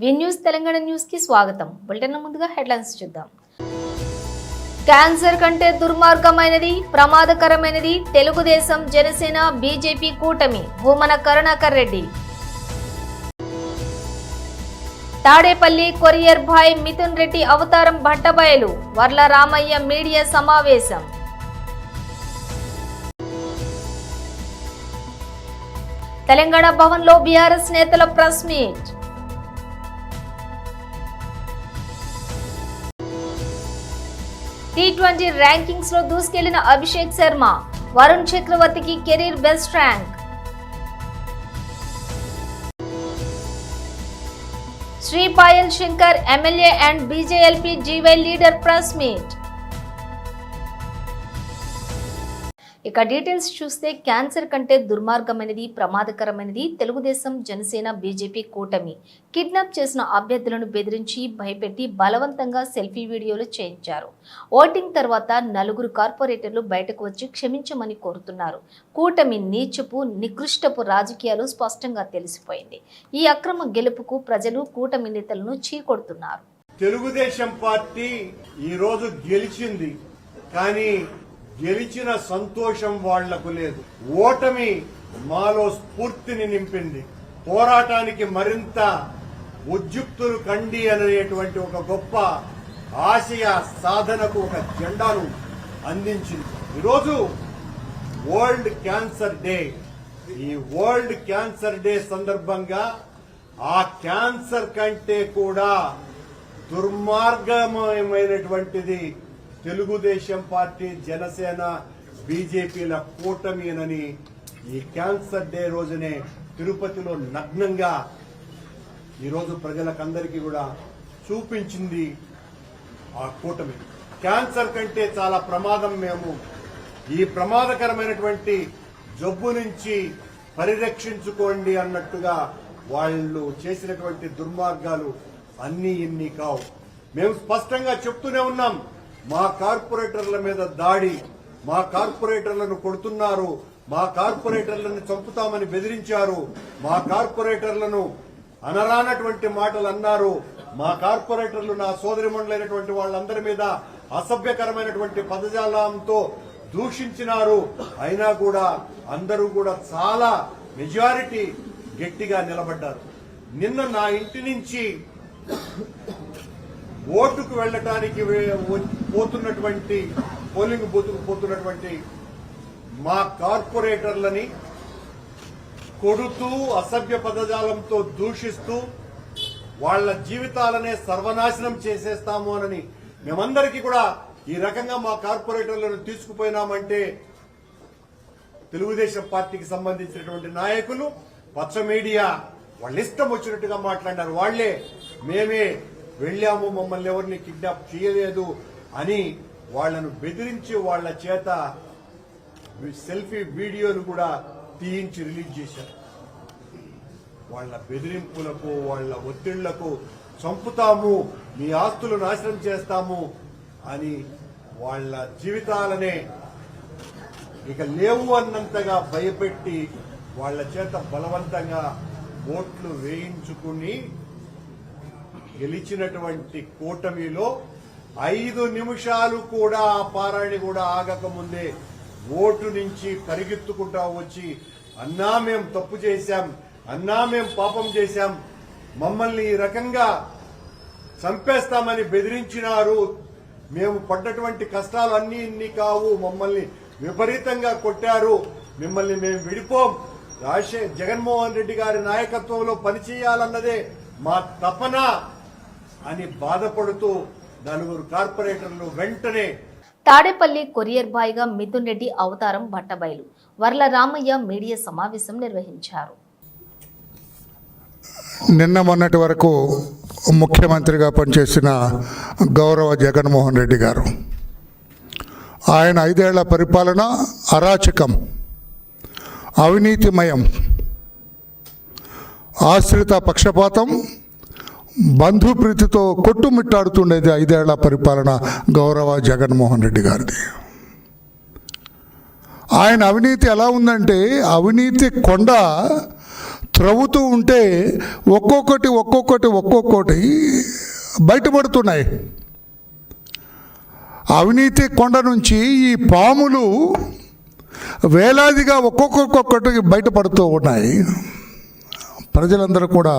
వి news Telangana news కి స్వాగతం. Bulletin ముందుగా హెడ్లైన్స్ చూద్దాం. క్యాన్సర్ కంటే దుర్మార్గమైనది, ప్రమాదకరమైనది తెలుగుదేశం, జనసేన, బీజేపీ కూటమి. భూమన కరుణాకర్ రెడ్డి. తాడేపల్లి కొరియర్ భాయ్ మిథున్ రెడ్డి అవతారం బట్టబయలు. వర్ల రామయ్య మీడియా సమావేశం. తెలంగాణ భవన్ లో బీఆర్ఎస్ నేతల ప్రెస్ మీట్. T20 ర్యాంకింగ్స్ లో దూసుకెళ్లిన అభిషేక్ శర్మ, వరుణ్ చక్రవర్తికి career best rank. Shri Payal Shankar MLA and BJLP DY leader press meet. ఇక డీటెయిల్స్ చూస్తే క్యాన్సర్ కంటే దుర్మార్గమైనది, ప్రమాదకరమైనది తెలుగుదేశం, జనసేన, బీజేపీ కూటమి. కిడ్నాప్ చేసిన అభ్యర్థులను బెదిరించి భయపెట్టి బలవంతంగా సెల్ఫీ వీడియోలు చేయించారు. ఓటింగ్ తర్వాత నలుగురు కార్పొరేటర్లు బయటకు వచ్చి క్షమించమని కోరుతున్నారు. కూటమి నీచపు, నికృష్టపు రాజకీయాలు స్పష్టంగా తెలిసిపోయింది. ఈ అక్రమ గెలుపుకు ప్రజలు కూటమి నేతలను చీకొడుతున్నారు. తెలుగుదేశం పార్టీ ఈ రోజు గెలిచింది, కానీ గెలిచిన సంతోషం వాళ్లకు లేదు. ఓటమి మాలో స్ఫూర్తిని నింపింది. పోరాటానికి మరింత ఉద్యుక్తులు కండి అనేటువంటి ఒక గొప్ప ఆశయ సాధనకు ఒక జెండాను అందించింది. ఈరోజు వరల్డ్ క్యాన్సర్ డే. ఈ వరల్డ్ క్యాన్సర్ డే సందర్భంగా ఆ క్యాన్సర్ కంటే కూడా దుర్మార్గమైనటువంటిది తెలుగుదేశం పార్టీ, జనసేన, బీజేపీల కూటమినని ఈ క్యాన్సర్ డే రోజునే తిరుపతిలో నగ్నంగా ఈరోజు ప్రజలకందరికీ కూడా చూపించింది ఆ కూటమి. క్యాన్సర్ కంటే చాలా ప్రమాదం. మేము ఈ ప్రమాదకరమైనటువంటి జబ్బు నుంచి పరిరక్షించుకోండి అన్నట్టుగా వాళ్ళు చేసినటువంటి దుర్మార్గాలు అన్నీ ఇన్ని కావు. మేము స్పష్టంగా చెప్తూనే ఉన్నాం, మా కార్పొరేటర్ల మీద దాడి, మా కార్పొరేటర్లను కొడుతున్నారు, మా కార్పొరేటర్లను చంపుతామని బెదిరించారు, మా కార్పొరేటర్లను అనరానటువంటి మాటలు అన్నారు, మా కార్పొరేటర్లు నా సోదరిమణులైనటువంటి వాళ్ళందరి మీద అసభ్యకరమైనటువంటి పదజాలంతో దూషించినారు. అయినా కూడా అందరూ కూడా చాలా మెజారిటీ గట్టిగా నిలబడ్డారు. నిన్న నా ఇంటి నుంచి ఓటుకు వెళ్లటానికి పోతున్నటువంటి పోలింగ్ బూత్కు పోతున్నటువంటి మా కార్పొరేటర్లని కొడుతూ అసభ్య పదజాలంతో దూషిస్తూ వాళ్ల జీవితాలనే సర్వనాశనం చేసేస్తాము అని మేమందరికీ కూడా ఈ రకంగా మా కార్పొరేటర్లను తీసుకుపోయినామంటే తెలుగుదేశం పార్టీకి సంబంధించినటువంటి నాయకులు, పచ్చ మీడియా వాళ్ళ ఇష్టం వచ్చినట్టుగా మాట్లాడినారు. వాళ్లే మేమే వెళ్లాము, మమ్మల్ని ఎవరిని కిడ్నాప్ చేయలేదు అని వాళ్లను బెదిరించి వాళ్ల చేత సెల్ఫీ వీడియోను కూడా తీయించి రిలీజ్ చేశారు. వాళ్ల బెదిరింపులకు, వాళ్ల ఒత్తిళ్లకు చంపుతాము, మీ ఆస్తులు నాశనం చేస్తాము అని వాళ్ల జీవితాలనే ఇక లేవు అన్నంతగా భయపెట్టి వాళ్ల చేత బలవంతంగా ఓట్లు వేయించుకుని గెలిచినటువంటి కూటమిలో 5 నిమిషాలు కూడా ఆ పారాయణ కూడా ఆగకముందే ఓటు నుంచి పరిగెత్తుకుంటా వచ్చి, అన్నా మేం తప్పు చేశాం, అన్నా మేం పాపం చేశాం, మమ్మల్ని ఈ రకంగా చంపేస్తామని బెదిరించినారు, మేము పడ్డటువంటి కష్టాలు అన్నీ ఇన్ని కావు, మమ్మల్ని విపరీతంగా కొట్టారు, మిమ్మల్ని మేము విడిపోం, జగన్మోహన్ రెడ్డి గారి నాయకత్వంలో పనిచేయాలన్నదే మా తపన అని బాధపడుతూ 4 కార్పొరేటర్లు వెంటనే తాడేపల్లి కొరియర్ బాయ్ గా మిథున్ రెడ్డి అవతారం బట్టబయలు. వర్ల రామయ్య మీడియా సమావేశం నిర్వహించారు. నిన్న మొన్నటి వరకు ముఖ్యమంత్రిగా పనిచేసిన గౌరవ జగన్మోహన్ రెడ్డి గారు, ఆయన 5 ఏళ్ల పరిపాలన అరాచకం, అవినీతిమయం, ఆశ్రిత పక్షపాతం, బంధుప్రీతితో కొట్టుమిట్టాడుతుండేది 5 ఏళ్ల పరిపాలన గౌరవ జగన్మోహన్ రెడ్డి గారిది. ఆయన అవినీతి ఎలా ఉందంటే, అవినీతి కొండ త్రవ్వుతూ ఉంటే ఒక్కొక్కటి బయటపడుతున్నాయి. అవినీతి కొండ నుంచి ఈ పాములు వేలాదిగా ఒక్కొక్కటి బయటపడుతూ ఉన్నాయి. ప్రజలందరూ కూడా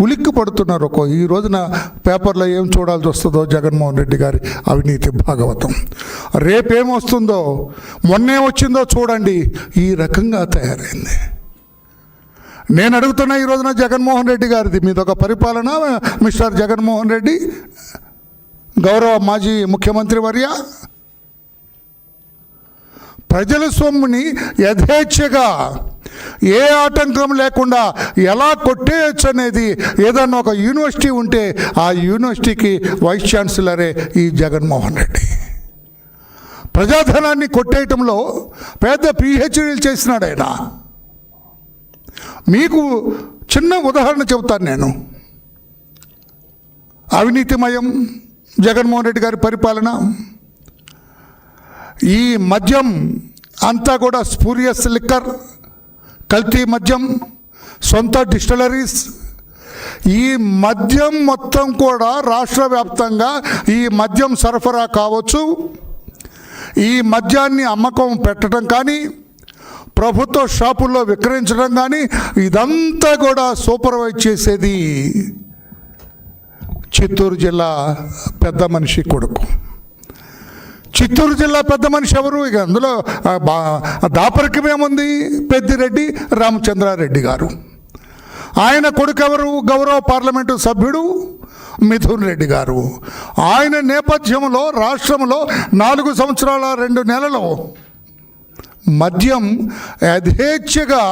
ఉలిక్కి పడుతున్నారు. ఈ రోజున పేపర్లో ఏం చూడాల్సి వస్తుందో జగన్మోహన్ రెడ్డి గారి అవినీతి భాగవతం, రేపేమొస్తుందో, మొన్నే వచ్చిందో చూడండి. ఈ రకంగా తయారైంది. నేను అడుగుతున్నా ఈ రోజున జగన్మోహన్ రెడ్డి గారిది మీదొక పరిపాలన మిస్టర్ జగన్మోహన్ రెడ్డి, గౌరవ మాజీ ముఖ్యమంత్రి వర్య. ప్రజల సొమ్ముని యథేచ్ఛగా ఏ ఆటంకం లేకుండా ఎలా కొట్టేయచ్చు అనేది ఏదన్నా ఒక యూనివర్సిటీ ఉంటే ఆ యూనివర్సిటీకి వైస్ ఛాన్సలరే ఈ జగన్మోహన్ రెడ్డి. ప్రజాధనాన్ని కొట్టేయటంలో పెద్ద పిహెచ్డీలు చేసినాడు ఆయన. మీకు చిన్న ఉదాహరణ చెబుతాను నేను. అవినీతిమయం జగన్మోహన్ రెడ్డి గారి పరిపాలన. ఈ మద్యం అంతా కూడా స్పూరియస్ లిక్కర్, కల్తీ మద్యం, సొంత డిస్టిలరీస్. ఈ మద్యం మొత్తం కూడా రాష్ట్ర వ్యాప్తంగా ఈ మద్యం సరఫరా కావచ్చు, ఈ మద్యాన్ని అమ్మకం పెట్టడం కానీ, ప్రభుత్వ షాపుల్లో విక్రయించడం కానీ, ఇదంతా కూడా సూపర్వైజ్ చేసేది చిత్తూరు జిల్లా పెద్ద మనిషి కొడుకు. చిత్తూరు జిల్లా పెద్ద మనిషి ఎవరు? ఇక అందులో దాపరికమేముంది? పెద్దిరెడ్డి రామచంద్రారెడ్డి గారు. ఆయన కొడుకు ఎవరు? గౌరవ పార్లమెంటు సభ్యుడు మిథున్ రెడ్డి గారు. ఆయన నేపథ్యంలో రాష్ట్రంలో 4 సంవత్సరాల 2 నెలలు మద్యం యథేచ్ఛగా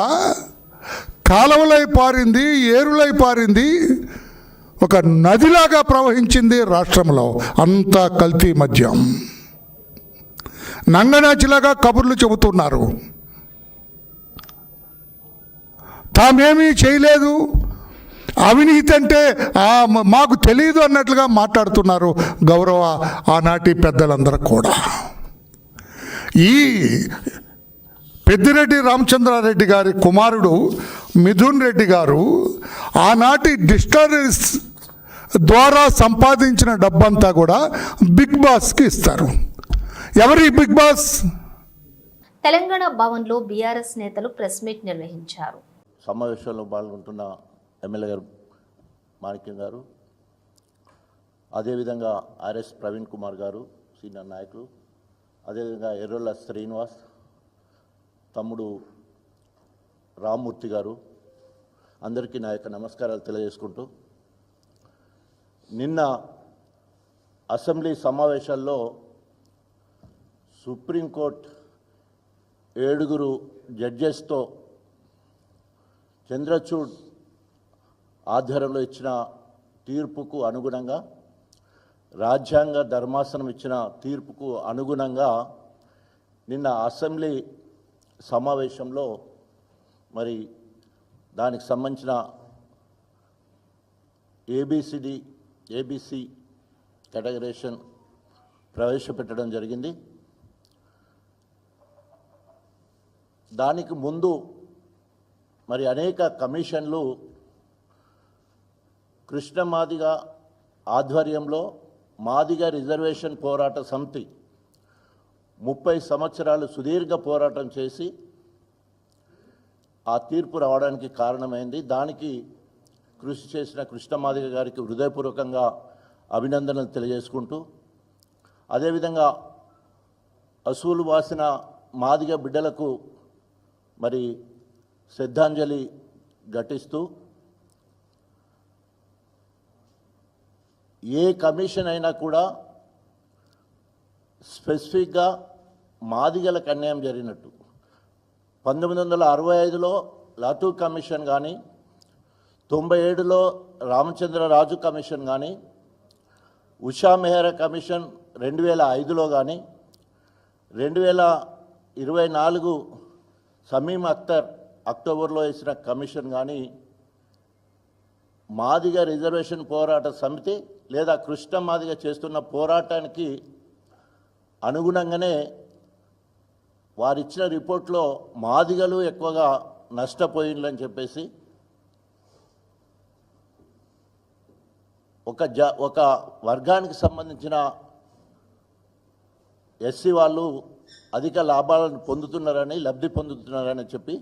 కాలువలై పారింది, ఏరులై పారింది, ఒక నదిలాగా ప్రవహించింది రాష్ట్రంలో. అంతా కల్తీ మద్యం. నంగనాచిలాగా కబుర్లు చెబుతున్నారు. తామేమీ చేయలేదు, అవినీతి అంటే మాకు తెలియదు అన్నట్లుగా మాట్లాడుతున్నారు గౌరవ ఆనాటి పెద్దలందరూ కూడా. ఈ పెద్దిరెడ్డి రామచంద్రారెడ్డి గారి కుమారుడు మిథున్ రెడ్డి గారు ఆనాటి డిస్టరీస్ ద్వారా సంపాదించిన డబ్బంతా కూడా బిగ్ బాస్కి ఇస్తారు. ఎవరి బిగ్ బాస్? తెలంగాణ భవన్లో బీఆర్ఎస్ నేతలు ప్రెస్ మీట్ నిర్వహించారు. సమావేశంలో పాల్గొంటున్న ఎమ్మెల్యే గారు మాణిక్యం గారు, అదేవిధంగా ఆర్ఎస్ ప్రవీణ్ కుమార్ గారు సీనియర్ నాయకులు, అదేవిధంగా ఎర్రొల్ల శ్రీనివాస్ తమ్ముడు రామ్మూర్తి గారు, అందరికీ నా యొక్క నమస్కారాలు తెలియజేసుకుంటూ, నిన్న అసెంబ్లీ సమావేశాల్లో సుప్రీంకోర్టు 7 జడ్జెస్తో చంద్రచూడ్ ఆధ్వర్యంలో ఇచ్చిన తీర్పుకు అనుగుణంగా, రాజ్యాంగ ధర్మాసనం ఇచ్చిన తీర్పుకు అనుగుణంగా నిన్న అసెంబ్లీ సమావేశంలో మరి దానికి సంబంధించిన ఏబిసి కేటగరైజేషన్ ప్రవేశపెట్టడం జరిగింది. దానికి ముందు మరి అనేక కమిషన్లు కృష్ణ మాదిగ ఆధ్వర్యంలో మాదిగ రిజర్వేషన్ పోరాట సమితి 30 సంవత్సరాలు సుదీర్ఘ పోరాటం చేసి ఆ తీర్పు రావడానికి కారణమైంది. దానికి కృషి చేసిన కృష్ణ మాదిగ గారికి హృదయపూర్వకంగా అభినందనలు తెలియజేసుకుంటూ, అదేవిధంగా అసూలు వాసిన మాదిగ బిడ్డలకు మరి శ్రద్ధాంజలి ఘటిస్తూ, ఏ కమిషన్ అయినా కూడా స్పెసిఫిక్గా మాదిగలకు అన్యాయం జరిగినట్టు 1965లో లాటూ కమిషన్ కానీ, 97లో రామచంద్రరాజు కమిషన్ కానీ, ఉషా మెహ్రా కమిషన్ 2005లో కానీ, 2024 సమీమ్ అఖ్తర్ అక్టోబర్లో వేసిన కమిషన్ కానీ, మాదిగ రిజర్వేషన్ పోరాట సమితి లేదా కృష్ణ మాదిగ చేస్తున్న పోరాటానికి అనుగుణంగానే వారిచ్చిన రిపోర్ట్లో మాదిగలు ఎక్కువగా నష్టపోయిందని చెప్పేసి ఒక వర్గానికి సంబంధించిన ఎస్సీ వాళ్ళు అధిక లాభాలను పొందుతున్నారని, లబ్ధి పొందుతున్నారని చెప్పి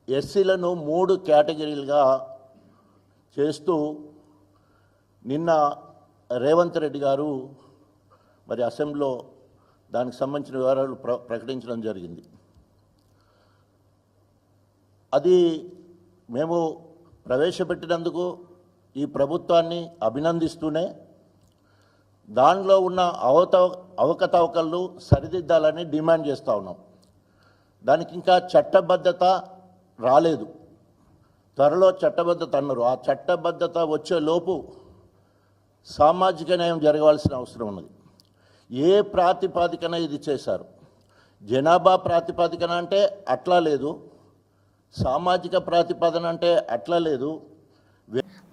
ఎస్సీలను 3 కేటగిరీలుగా చేస్తూ నిన్న రేవంత్ రెడ్డి గారు మరి అసెంబ్లీలో దానికి సంబంధించిన వివరాలు ప్రకటించడం జరిగింది. అది మేము ప్రవేశపెట్టినందుకు ఈ ప్రభుత్వాన్ని అభినందిస్తూనే దానిలో ఉన్న అవకతవకలు సరిదిద్దాలని డిమాండ్ చేస్తూ ఉన్నాం. దానికి ఇంకా చట్టబద్ధత రాలేదు. త్వరలో చట్టబద్ధత అన్నారు. ఆ చట్టబద్ధత వచ్చే లోపు సామాజిక న్యాయం జరగవలసిన అవసరం ఉన్నది. ఏ ప్రాతిపాదికన ఇది చేశారు? జనాభా ప్రాతిపాదికన అంటే అట్లా లేదు, సామాజిక ప్రాతిపాదన అంటే అట్లా లేదు.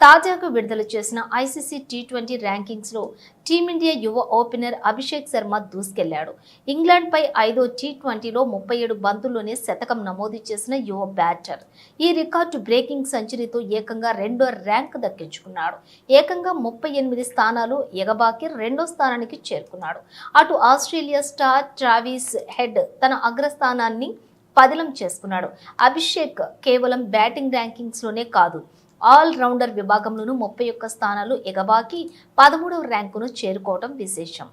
తాజాగా విడుదల చేసిన ఐసీసీ టీ20 ర్యాంకింగ్స్ లో టీమిండియా యువ ఓపెనర్ అభిషేక్ శర్మ దూసుకెళ్లాడు. ఇంగ్లాండ్ పై 5వ టీ20లో 37 బంతుల్లోనే శతకం నమోదు చేసిన యువ బ్యాటర్ ఈ రికార్డు బ్రేకింగ్ సెంచరీతో ఏకంగా 2వ ర్యాంక్ దక్కించుకున్నాడు. ఏకంగా 38 స్థానాలు ఎగబాకి 2వ స్థానానికి చేరుకున్నాడు. అటు ఆస్ట్రేలియా స్టార్ ట్రావిస్ హెడ్ తన అగ్రస్థానాన్ని పదిలం చేసుకున్నాడు. అభిషేక్ కేవలం బ్యాటింగ్ ర్యాంకింగ్స్ లోనే కాదు, ఆల్ రౌండర్ విభాగంలోనూ 31 స్థానాలు ఎగబాకి 13వ ర్యాంకును చేరుకోవడం విశేషం.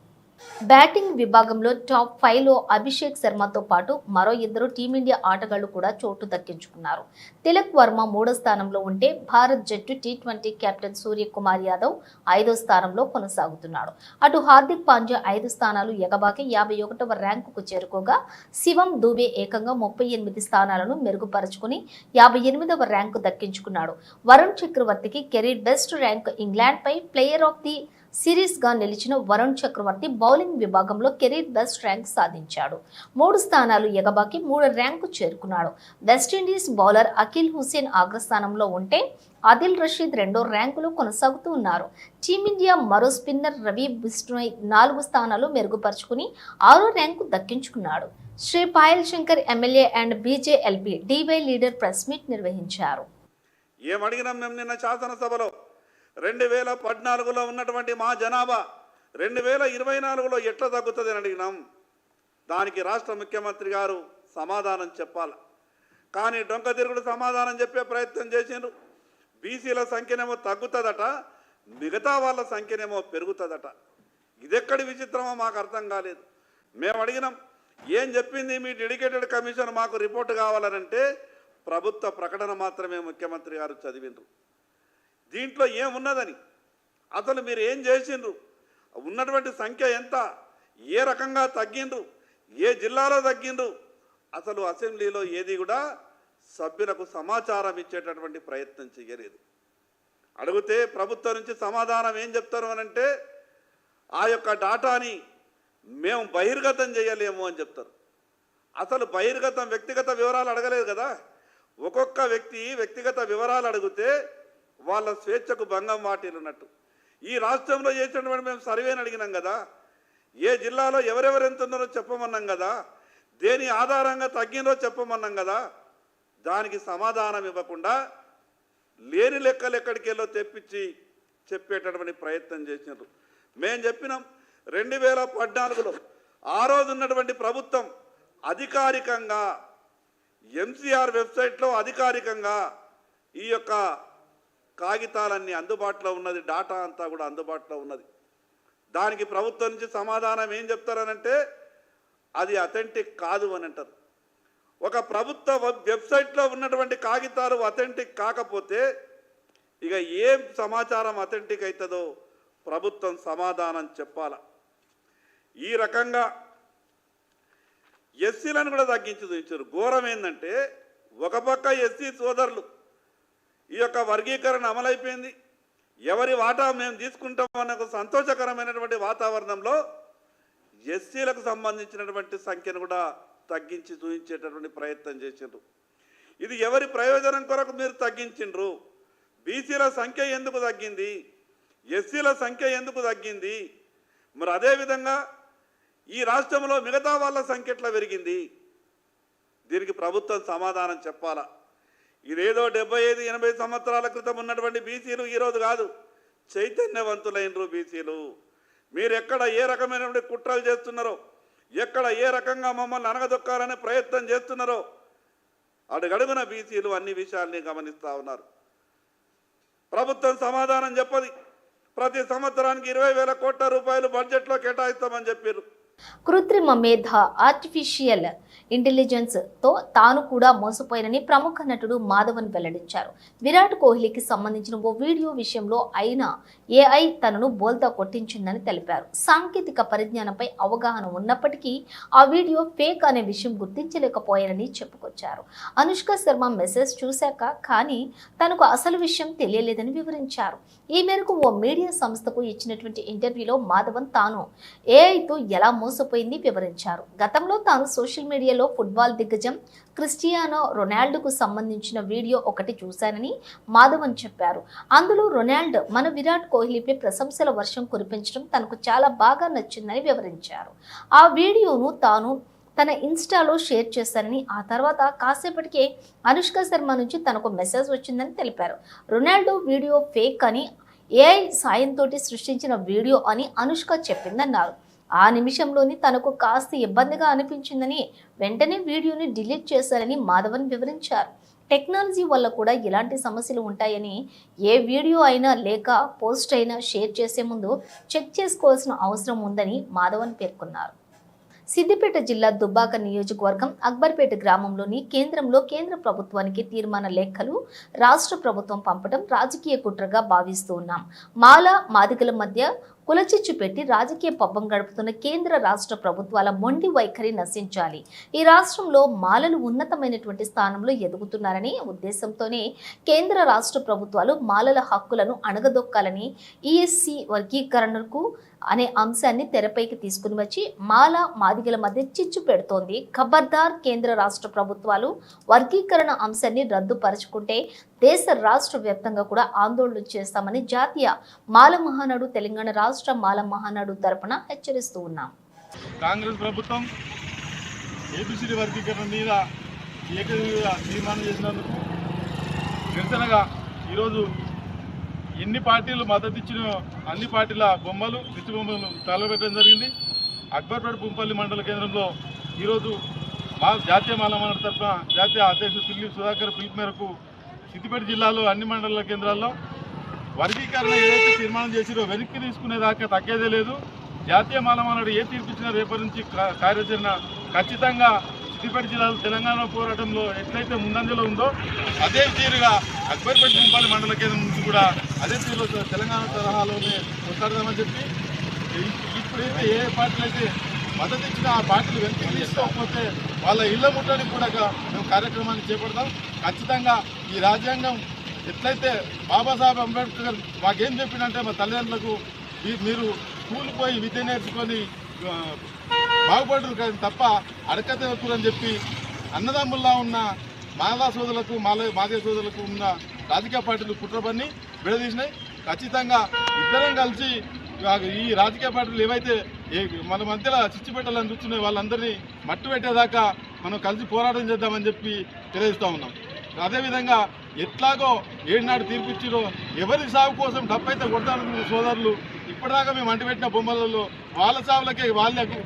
బ్యాటింగ్ విభాగంలో టాప్ 5లో అభిషేక్ శర్మతో పాటు మరో 2 టీమిండియా ఆటగాళ్లు కూడా చోటు దక్కించుకున్నారు. తిలక్ వర్మ 3వ స్థానంలో ఉంటే భారత్ జట్టు టీ20 కెప్టెన్ సూర్యకుమార్ యాదవ్ 5వ స్థానంలో కొనసాగుతున్నాడు. అటు హార్దిక్ పాండ్యా 5 స్థానాలు ఎగబాకి 51వ ర్యాంకుకు చేరుకోగా శివం దూబే ఏకంగా 38 స్థానాలను మెరుగుపరుచుకుని 58వ ర్యాంకు దక్కించుకున్నాడు. వరుణ్ చక్రవర్తికి కెరీర్ బెస్ట్ ర్యాంక్. ఇంగ్లాండ్ పై ప్లేయర్ ఆఫ్ ది సిరీస్ గా నిలిచిన వరుణ్ చక్రవర్తి బౌలింగ్ విభాగంలో కెరీర్ బెస్ట్ ర్యాంక్ సాధించాడు. 3 స్థానాలు ఎగబాకి 3వ ర్యాంకు చేరుకున్నాడు. వెస్టిండీస్ బౌలర్ అఖిల్ హుసేన్ అగ్రస్థానంలో ఉంటే ఆదిల్ రషీద్ 2వ ర్యాంకులో కొనసాగుతూ ఉన్నారు. టీమిండియా మరో స్పిన్నర్ రవి బిష్ణోయ్ 4 స్థానాలు మెరుగుపరుచుకుని 6వ ర్యాంకు దక్కించుకున్నాడు. Shri Payal Shankar MLA and BJLP DY leader press meet నిర్వహించారు. ఏమడిగినాం మేము నిన్న శాసనసభలో 2014లో ఉన్నటువంటి మా జనాభా 2024లో ఎట్లా తగ్గుతుంది అని అడిగినాం. దానికి రాష్ట్ర ముఖ్యమంత్రి గారు సమాధానం చెప్పాలి. కానీ డొంక తిరుగుడు సమాధానం చెప్పే ప్రయత్నం చేసిండ్రు. బీసీల సంఖ్యనేమో తగ్గుతుందట, మిగతా వాళ్ళ సంఖ్యనేమో పెరుగుతుందట. ఇదెక్కడి విచిత్రమో మాకు అర్థం కాలేదు. మేము అడిగినాం, ఏం చెప్పింది మీ డెడికేటెడ్ కమిషన్ మాకు రిపోర్ట్ కావాలనంటే ప్రభుత్వ ప్రకటన మాత్రమే ముఖ్యమంత్రి గారు చదివిండ్రు. దీంట్లో ఏమున్నదని, అసలు మీరు ఏం చేసిండ్రు, ఉన్నటువంటి సంఖ్య ఎంత, ఏ రకంగా తగ్గిండ్రు, ఏ జిల్లాలో తగ్గిండ్రు, అసలు అసెంబ్లీలో ఏది కూడా సభ్యులకు సమాచారం ఇచ్చేటటువంటి ప్రయత్నం చేయలేదు. అడిగితే ప్రభుత్వం నుంచి సమాధానం ఏం చెప్తారు అనంటే ఆ యొక్క డాటాని మేము బహిర్గతం చేయలేము అని చెప్తారు. అసలు బహిర్గతం వ్యక్తిగత వివరాలు అడగలేదు కదా. ఒక్కొక్క వ్యక్తి వ్యక్తిగత వివరాలు అడిగితే వాళ్ళ స్వేచ్ఛకు భంగం వాటిల్లున్నట్టు. ఈ రాష్ట్రంలో చేసినటువంటి మేము సర్వేని అడిగినాం కదా, ఏ జిల్లాలో ఎవరెవరు ఎంత ఉన్నారో చెప్పమన్నాం కదా, దేని ఆధారంగా తగ్గినో చెప్పమన్నాం కదా. దానికి సమాధానం ఇవ్వకుండా లేని లెక్కలు ఎక్కడికి వెళ్ళో తెప్పించి చెప్పేటటువంటి ప్రయత్నం చేసినారు. మేము చెప్పినాం 2014లో ఆ రోజు ఉన్నటువంటి ప్రభుత్వం అధికారికంగా ఎంసీఆర్ వెబ్సైట్లో అధికారికంగా ఈ యొక్క కాగితాలన్నీ అందుబాటులో ఉన్నది, డాటా అంతా కూడా అందుబాటులో ఉన్నది. దానికి ప్రభుత్వం నుంచి సమాధానం ఏం చెప్తారనంటే అది అథెంటిక్ కాదు అని అంటారు. ఒక ప్రభుత్వ వెబ్సైట్లో ఉన్నటువంటి కాగితాలు అథెంటిక్ కాకపోతే ఇక ఏం సమాచారం అథెంటిక్ అవుతుందో ప్రభుత్వం సమాధానం చెప్పాల. ఈ రకంగా ఎస్సీలను కూడా తగ్గించి చూపించారు. ఘోరం ఏంటంటే ఒక పక్క ఎస్సీ సోదరులు ఈ యొక్క వర్గీకరణ అమలైపోయింది, ఎవరి వాటా మేము తీసుకుంటామన్న ఒక సంతోషకరమైనటువంటి వాతావరణంలో ఎస్సీలకు సంబంధించినటువంటి సంఖ్యను కూడా తగ్గించి చూపించేటటువంటి ప్రయత్నం చేసిండ్రు. ఇది ఎవరి ప్రయోజనం కొరకు మీరు తగ్గించిండ్రు? బీసీల సంఖ్య ఎందుకు తగ్గింది, ఎస్సీల సంఖ్య ఎందుకు తగ్గింది? మరి అదేవిధంగా ఈ రాష్ట్రంలో మిగతా వాళ్ళ సంఖ్య ఎట్లా పెరిగింది? దీనికి ప్రభుత్వం సమాధానం చెప్పాలా. ఇదేదో 75-80 సంవత్సరాల క్రితం ఉన్నటువంటి బీసీలు ఈరోజు కాదు, చైతన్యవంతులైనరు బీసీలు. మీరు ఎక్కడ ఏ రకమైనటువంటి కుట్రలు చేస్తున్నారో, ఎక్కడ ఏ రకంగా మమ్మల్ని అనగదొక్కాలనే ప్రయత్నం చేస్తున్నారో అడుగడుగున బీసీలు అన్ని విషయాల్ని గమనిస్తూ ఉన్నారు. ప్రభుత్వం సమాధానం చెప్పది. ప్రతి సంవత్సరానికి 20,000 కోట్ల రూపాయలు బడ్జెట్లో కేటాయిస్తామని చెప్పారు. కృత్రిమ మేధ ఆర్టిఫిషియల్ ఇంటెలిజెన్స్ తో తాను కూడా మోసపోయినని ప్రముఖ నటుడు మాధవన్ వెల్లడించారు. విరాట్ కోహ్లీకి సంబంధించిన ఓ వీడియో విషయంలో అయినా ఏఐ తనను బోల్తా కొట్టించిందని తెలిపారు. సాంకేతిక పరిజ్ఞానంపై అవగాహన ఉన్నప్పటికీ ఆ వీడియో ఫేక్ అనే విషయం గుర్తించలేకపోయారని చెప్పుకొచ్చారు. అనుష్క శర్మ మెసేజ్ చూశాక కానీ తనకు అసలు విషయం తెలియలేదని వివరించారు. ఈ మేరకు ఓ మీడియా సంస్థకు ఇచ్చినటువంటి ఇంటర్వ్యూలో మాధవన్ తాను ఏఐతో ఎలా మోసపోయింది వివరించారు. గతంలో తాను సోషల్ మీడియాలో ఫుట్బాల్ దిగ్గజం క్రిస్టియానో రొనాల్డోకు సంబంధించిన వీడియో ఒకటి చూశానని మాధవన్ చెప్పారు. అందులో రొనాల్డో మన విరాట్ కోహ్లీపై ప్రశంసల వర్షం కురిపించడం తనకు చాలా బాగా నచ్చిందని వివరించారు. ఆ వీడియోను తాను తన ఇన్స్టాలో షేర్ చేశారని, ఆ తర్వాత కాసేపటికే అనుష్క శర్మ నుంచి తనకు మెసేజ్ వచ్చిందని తెలిపారు. రొనాల్డో వీడియో ఫేక్ అని, ఏఐ సాయంతో సృష్టించిన వీడియో అని అనుష్క చెప్పిందన్నారు. ఆ నిమిషంలోని తనకు కాస్త ఇబ్బందిగా అనిపించిందని వెంటనే వీడియోని డిలీట్ చేశారని మాధవన్ వివరించారు. టెక్నాలజీ వల్ల కూడా ఇలాంటి సమస్యలు ఉంటాయని, ఏ వీడియో అయినా లేక పోస్ట్ అయినా షేర్ చేసే ముందు చెక్ చేసుకోవాల్సిన అవసరం ఉందని మాధవన్ పేర్కొన్నారు. సిద్దిపేట జిల్లా దుబ్బాక నియోజకవర్గం అక్బర్పేట గ్రామంలోని కేంద్రంలో కేంద్ర ప్రభుత్వానికి తీర్మాన లేఖలు రాష్ట్ర ప్రభుత్వం పంపడం రాజకీయ కుట్రగా భావిస్తూ ఉన్నాం. మాల మాదిగల మధ్య కులచిచ్చు పెట్టి రాజకీయ పబ్బం గడుపుతున్న కేంద్ర రాష్ట్ర ప్రభుత్వాల మొండి వైఖరి నశించాలి. ఈ రాష్ట్రంలో మాలలు ఉన్నతమైనటువంటి స్థానంలో ఎదుగుతున్నారని ఉద్దేశంతోనే కేంద్ర రాష్ట్ర ప్రభుత్వాలు మాలల హక్కులను అణగదొక్కాలని ఈఎస్సీ వర్గీకరణకు అనే అంశాన్ని తెరపైకి తీసుకుని వచ్చి మాల మాదిగల మధ్య చిచ్చు పెడుతోంది. ఖబర్దార్, కేంద్ర రాష్ట్ర ప్రభుత్వాలు వర్గీకరణ అంశాన్ని రద్దుపరచుకుంటే దేశ రాష్ట్ర వ్యాప్తంగా కూడా ఆందోళనలు చేస్తామని జాతీయ మాల మహానాడు, తెలంగాణ రాష్ట్ర మాల మహానాడు తరపున హెచ్చరిస్తూ ఉన్నాం. కాంగ్రెస్ ప్రభుత్వం ఏబిసిడి వర్గీకరణ మీద ఏకగ్రీవంగా తీర్మానం చేసినందుకు నిరసనగా ఈరోజు ఎన్ని పార్టీలు మద్దతు ఇచ్చిన అన్ని పార్టీల బొమ్మలు, దిష్టి బొమ్మలు తగలబెట్టడం జరిగింది. అక్బర్పేట పుంపల్లి మండల కేంద్రంలో ఈరోజు జాతీయ మాల మహానాడు తరఫున జాతీయ అధ్యక్షుడు పిల్లి సుధాకర్ పిలుపు మేరకు సిద్దిపేట జిల్లాలో అన్ని మండల కేంద్రాల్లో వర్గీకరణ ఏదైతే తీర్మానం చేసిరో వెనక్కి తీసుకునేదాకా తగ్గేదే లేదు. జాతీయ మాల మహానాడు ఏ తీర్పిచ్చినా రేపటి నుంచి కార్యాచరణ ఖచ్చితంగా సిద్దిపేట జిల్లాలో తెలంగాణ పోరాటంలో ఎట్లయితే ముందంజలో ఉందో అదే తీరుగా అక్బర్పేట పుంపల్లి మండల కేంద్రం నుంచి కూడా అదే తీరులో తెలంగాణ తరహాలోనే కొట్లాడదామని చెప్పి ఇప్పుడైతే ఏ పార్టీలు అయితే మద్దతు ఇచ్చినా ఆ పార్టీలు వెనక్కి తీసుకోకపోతే వాళ్ళ ఇళ్ల ముట్టడానికి కూడా మేము కార్యక్రమాన్ని చేపడతాం. ఖచ్చితంగా ఈ రాజ్యాంగం ఎట్లయితే బాబాసాహెబ్ అంబేద్కర్ మాకేం చెప్పిందంటే మా తల్లిదండ్రులకు మీరు స్కూల్ పోయి విద్య నేర్చుకొని బాగుపడరు కానీ తప్ప అడకతెక్కురని చెప్పి అన్నదమ్ముల్లా ఉన్న మాలా సోదరులకు మాదే సోదరులకు ఉన్న రాజకీయ పార్టీలు కుట్రపన్ని విడదీసినాయి. ఖచ్చితంగా ఇద్దరం కలిసి ఈ రాజకీయ పార్టీలు ఏవైతే మన మధ్యలో చిచ్చు పెట్టాలని చూస్తున్నాయి వాళ్ళందరినీ మట్టు పెట్టేదాకా మనం కలిసి పోరాటం చేద్దామని చెప్పి తెలియజేస్తూ ఉన్నాం. అదేవిధంగా ఎట్లాగో ఏడునాడు తీర్పిచ్చిరో ఎవరి సాగు కోసం డబ్బైతే కొడతాను సోదరులు ఇప్పటిదాకా మేము అంటిపెట్టిన బొమ్మలలో వాళ్ళ సాగులకే వాళ్ళకు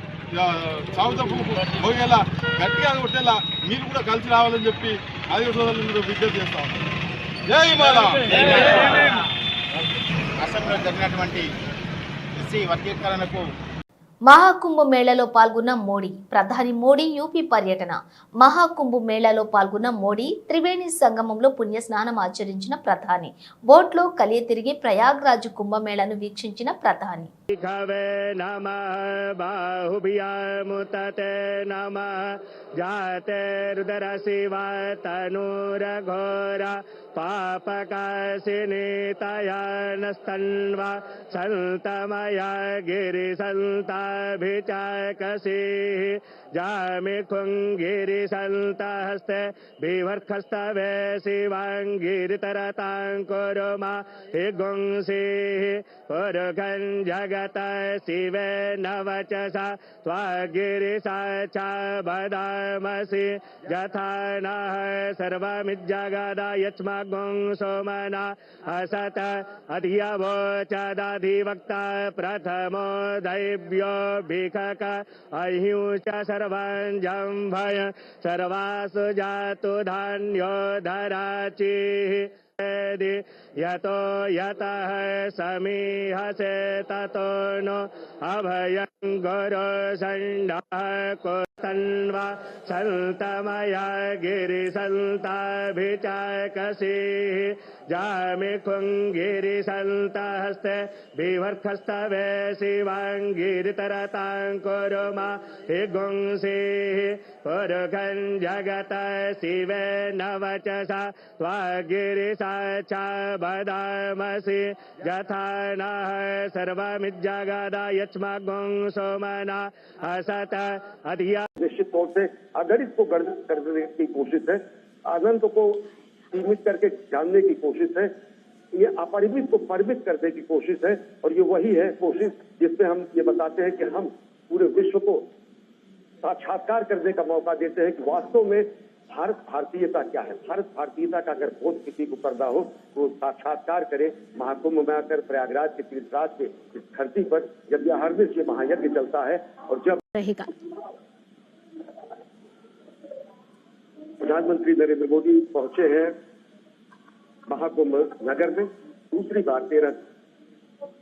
సాగుతో పోయేలా గట్టిగా కొట్టేలా మీరు కూడా కలిసి రావాలని చెప్పి ఆదివాసీ సోదరులు విజ్ఞప్తి చేస్తా ఉన్నాం. జై మాలా. అసెంబ్లీలో జరిగినటువంటి ఎస్సీ వర్గీకరణకు మహాకుంభ మేళాలో పాల్గొన్న మోడీ. ప్రధాని మోడీ యూపీ పర్యటన. మహాకుంభ మేళాలో పాల్గొన్న మోడీ త్రివేణి సంగమంలో పుణ్యస్నానం ఆచరించిన ప్రధాని. బోట్లో కలియ తిరిగి ప్రయాగ్రాజ్ కుంభమేళాను వీక్షించిన ప్రధాని. जामिखुङ्गिरिसन्तहस्ते बिभर्खस्तवे शिवाङ्गिरितरताङ्कुरुमा हि गुंसिः पुरुखं जगत शिवे नवचसा त्वागिरिसा च वदामसि यथा नः सर्वमिज्जगदा यच्मगुं सोमना असत अधियवोचदधिवक्ता प्रथमो दैव्यो भिखक अहिंस सर्वं जम्भय सर्वासु जातु धान्यो धराचिः यतो यतः समीहसे ततो नो अभयं गुरो षण्डः कुतन्वा सन्तमया गिरिसन्ताभिचाकसीः जामिखुङ्गिरिसन्तहस्ते बिभर्खस्तवे शिवाङ्गिरितरताङ्कुरुमा हि गुंसिः पुरुखं जगत शिवे नवचसा त्वागिरिसा च वदामसि यथा नः सर्वमिज्जगदा यच्मगुं सोमना असत अधिया। निश्चित तौर से अगर इसको गर्दित करने की कोशिश है, अनंत को सीमित करके जानने की कोशिश है, ये अपरिमित को परिमित करने की कोशिश है, और ये वही है कोशिश जिसमें हम ये बताते हैं कि हम पूरे विश्व को साक्षात्कार करने का मौका देते हैं कि वास्तव में भारत भारतीयता क्या है। भारत भारतीयता का अगर बोध किसी को करना हो तो साक्षात्कार करे महाकुंभ में आकर प्रयागराज के तीर्थराज पे इस धरती पर जब यह हर वर्ष ये महायज्ञ चलता है और जब रहेगा। प्रधानमंत्री नरेंद्र मोदी पहुंचे हैं महाकुंभ नगर में दूसरी बार 13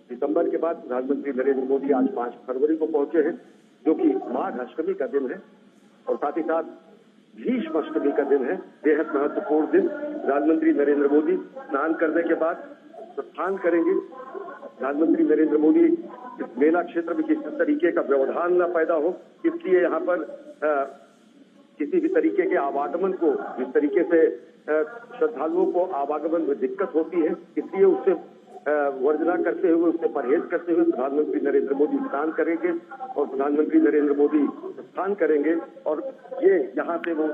दिसंबर के बाद प्रधानमंत्री नरेंद्र मोदी आज 5 फरवरी को पहुंचे हैं, जो कि माघ अष्टमी का दिन है और साथ ही साथ भीष्म अष्टमी का दिन है, बेहद महत्वपूर्ण दिन। प्रधानमंत्री नरेंद्र मोदी स्नान करने के बाद प्रस्थान करेंगे। प्रधानमंत्री नरेंद्र मोदी इस मेला क्षेत्र में किसी तरीके का व्यवधान न पैदा हो, इसलिए यहाँ पर किसी भी तरीके के आवागमन को, जिस तरीके से श्रद्धालुओं को आवागमन में दिक्कत होती है, इसलिए उससे वर्जना करते हुए, उससे परहेज करते हुए प्रधानमंत्री नरेंद्र मोदी स्नान करेंगे और प्रधानमंत्री नरेंद्र मोदी प्रस्थान करेंगे और ये यहाँ से वो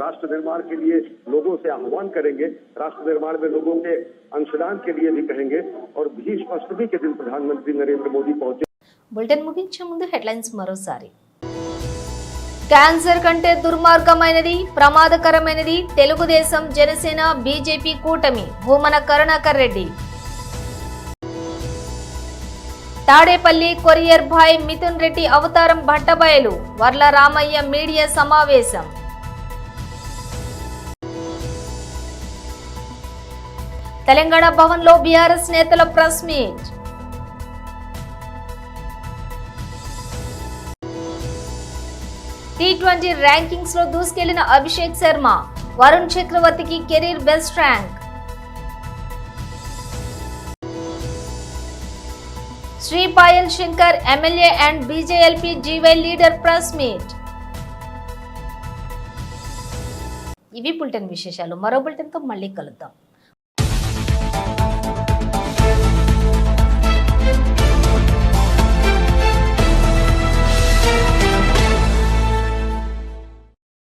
राष्ट्र निर्माण के लिए लोगों से आह्वान करेंगे, राष्ट्र निर्माण में लोगों के अंशदान के लिए भी कहेंगे और भीष्म अष्टमी के दिन प्रधानमंत्री नरेंद्र मोदी पहुंचे। బులెటిన్ ముగించే ముందు హెడ్లైన్స్ మరోసారి. క్యాన్సర్ కంటే దుర్మార్గమైనది, ప్రమాదకరమైనది తెలుగుదేశం జనసేన బీజేపీ కూటమి భూమన కరుణాకర్ రెడ్డి. తాడేపల్లి కొరియర్ భాయ్ మిథున్ రెడ్డి అవతారం బట్టబయలు, వర్ల రామయ్య మీడియా సమావేశం. తెలంగాణ భవన్లో బీఆర్ఎస్ నేతల ప్రెస్ మీట్. T20 ర్యాంకింగ్స్ లో దూసుకెళ్లిన అభిషేక్ శర్మ, వరుణ్ చక్రవర్తికి career best rank. Shri Payal Shankar MLA and BJLP DY leader press meet. ఇవి బులెటిన్ విశేషాలు. మరో బులెటిన్ తో మళ్ళీ కలుద్దాం.